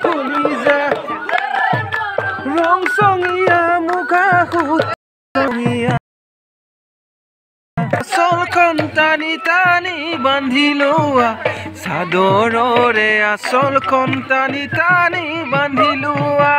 কলিজা ৰং চঙীয়া মুখা সুতঙীয়া আচলখন টানি টানি বান্ধি লোৱা চাদৰৰে আচলখন টানি টানি বান্ধি লোৱা